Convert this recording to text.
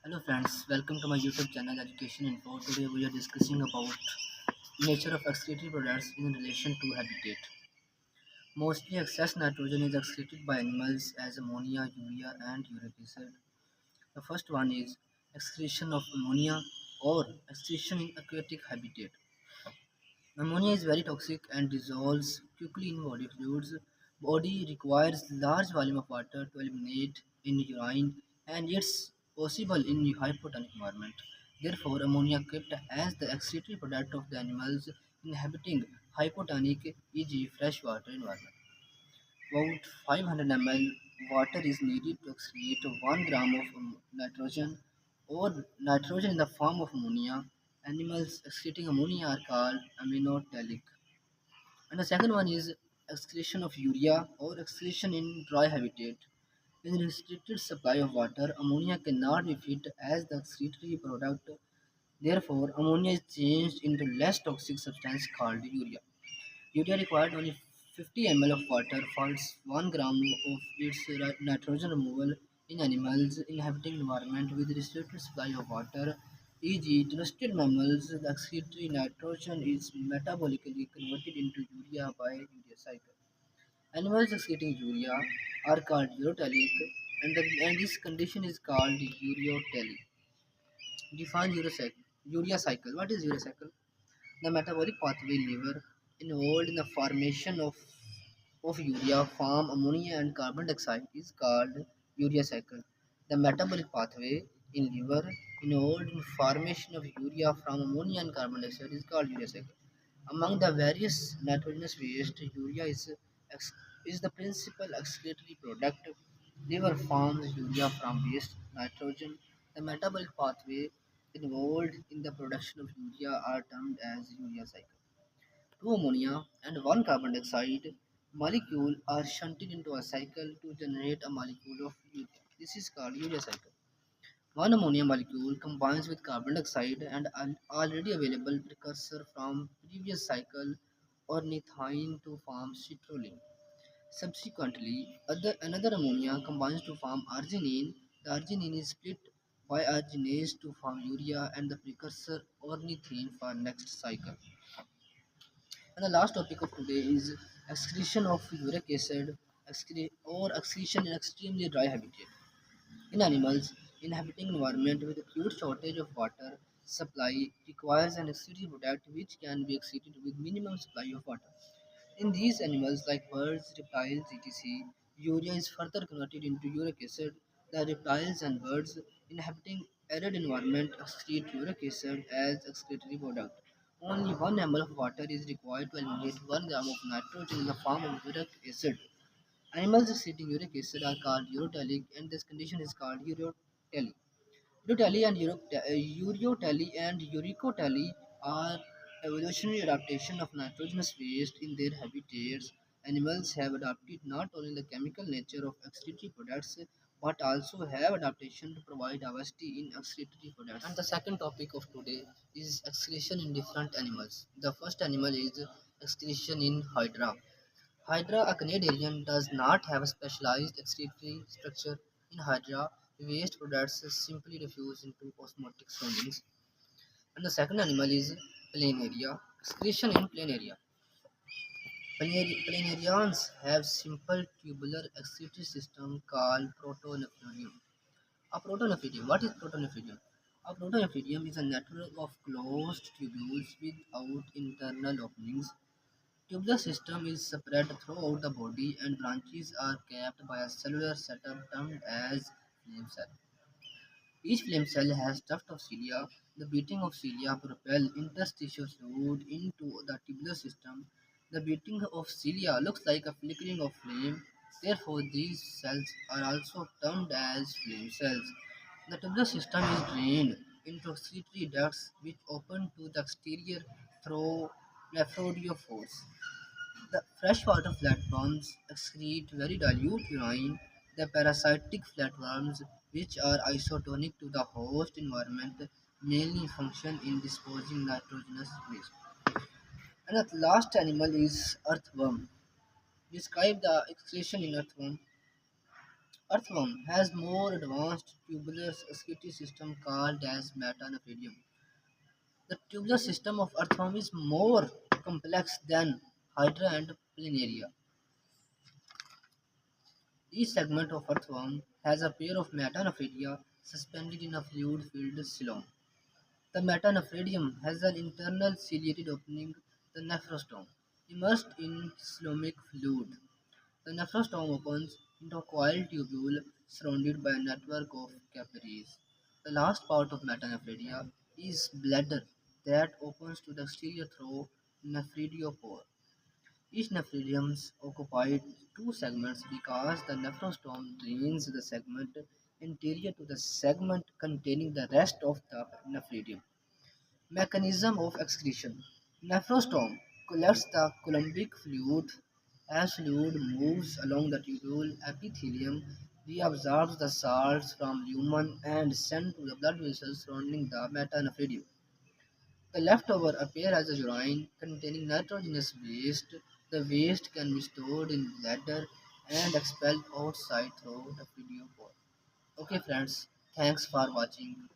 Hello friends, welcome to my YouTube channel Education Info. Today we are discussing about nature of excretory products in relation to habitat. Mostly excess nitrogen is excreted by animals as ammonia, urea and uric acid. The first one is excretion of ammonia or excretion in aquatic habitat. Ammonia is very toxic and dissolves quickly in body fluids. Body requires large volume of water to eliminate in urine and it's possible in hypotonic environment. Therefore, ammonia kept as the excretory product of the animals inhabiting hypotonic, e.g. freshwater environment. About 500 ml water is needed to excrete 1 gram of nitrogen or nitrogen in the form of ammonia. Animals excreting ammonia are called aminotelic. And the second one is excretion of urea or excretion in dry habitat. In restricted supply of water, ammonia cannot be fit as the excretory product. Therefore, ammonia is changed into less toxic substance called urea. Urea required only 50 ml of water for its 1 gram of its nitrogen removal in animals inhabiting environment with restricted supply of water, e.g. terrestrial mammals. The excretory nitrogen is metabolically converted into urea by urea cycle. Animals excreting urea are called urotelic and this condition is called urotely. Define urea cycle. What is urea cycle? The metabolic pathway in liver involved in the formation of urea form ammonia and carbon dioxide is called urea cycle. The metabolic pathway in liver involved in formation of urea from ammonia and carbon dioxide is called urea cycle. Among the various nitrogenous waste, urea is the principal excretory product. Liver forms urea from waste nitrogen. The metabolic pathway involved in the production of urea are termed as urea cycle. Two ammonia and one carbon dioxide molecule are shunted into a cycle to generate a molecule of urea. This is called urea cycle. One ammonia molecule combines with carbon dioxide and an already available precursor from previous cycle ornithine to form citrulline. Subsequently, another ammonia combines to form arginine. The arginine is split by arginase to form urea and the precursor ornithine for next cycle. And the last topic of today is excretion of uric acid or excretion in extremely dry habitat. In animals inhabiting environment with acute shortage of water supply requires an excretory product which can be excreted with minimum supply of water. In these animals like birds, reptiles, etc., urea is further converted into uric acid. The reptiles and birds inhabiting arid environment excrete uric acid as excretory product. Only 1 ml of water is required to eliminate 1 gram of nitrogen in the form of uric acid. Animals excreting uric acid are called urotelic and this condition is called urotely. Urotely and uricotely are evolutionary adaptation of nitrogenous waste in their habitats. Animals have adapted not only the chemical nature of excretory products but also have adaptation to provide diversity in excretory products. And the second topic of today is excretion in different animals. The first animal is excretion in hydra. Hydra, a Canadian, does not have a specialized excretory structure. In Hydra, waste products simply diffuse into osmotic surroundings. And the second animal is planaria. Excretion in planaria. Planarians have simple tubular excretory system called protonephridium. A protonephridium. What is protonephridium? A protonephridium is a network of closed tubules without internal openings. Tubular system is spread throughout the body and branches are capped by a cellular setup termed as flame cell. Each flame cell has tuft of cilia. The beating of cilia propel interstitial fluid into the tubular system. The beating of cilia looks like a flickering of flame. Therefore, these cells are also termed as flame cells. The tubular system is drained into excretory ducts which open to the exterior through nephrodiophores. The freshwater flatworms excrete very dilute urine. The parasitic flatworms, which are isotonic to the host environment, mainly function in disposing nitrogenous waste. And the last animal is earthworm. Describe the excretion in earthworm. Earthworm has more advanced tubular excretory system called as metanephridium. The tubular system of earthworm is more complex than Hydra and Planaria. Each segment of earthworm has a pair of metanephridia suspended in a fluid-filled xylem. The metanephridium has an internal ciliated opening, the nephrostome, immersed in xylomic fluid. The nephrostome opens into a coiled tubule surrounded by a network of capillaries. The last part of metanephridia is bladder that opens to the exterior through nephridiopore. Each nephridium occupied two segments because the nephrostome drains the segment anterior to the segment containing the rest of the nephridium. Mechanism of excretion. Nephrostome collects the coulombic fluid. As fluid moves along the tubule epithelium, reabsorbs the salts from lumen and sends to the blood vessels surrounding the metanephridium. The leftover appear as a urine containing nitrogenous waste. The waste can be stored in bladder and expelled outside through the video pore. Okay friends, thanks for watching.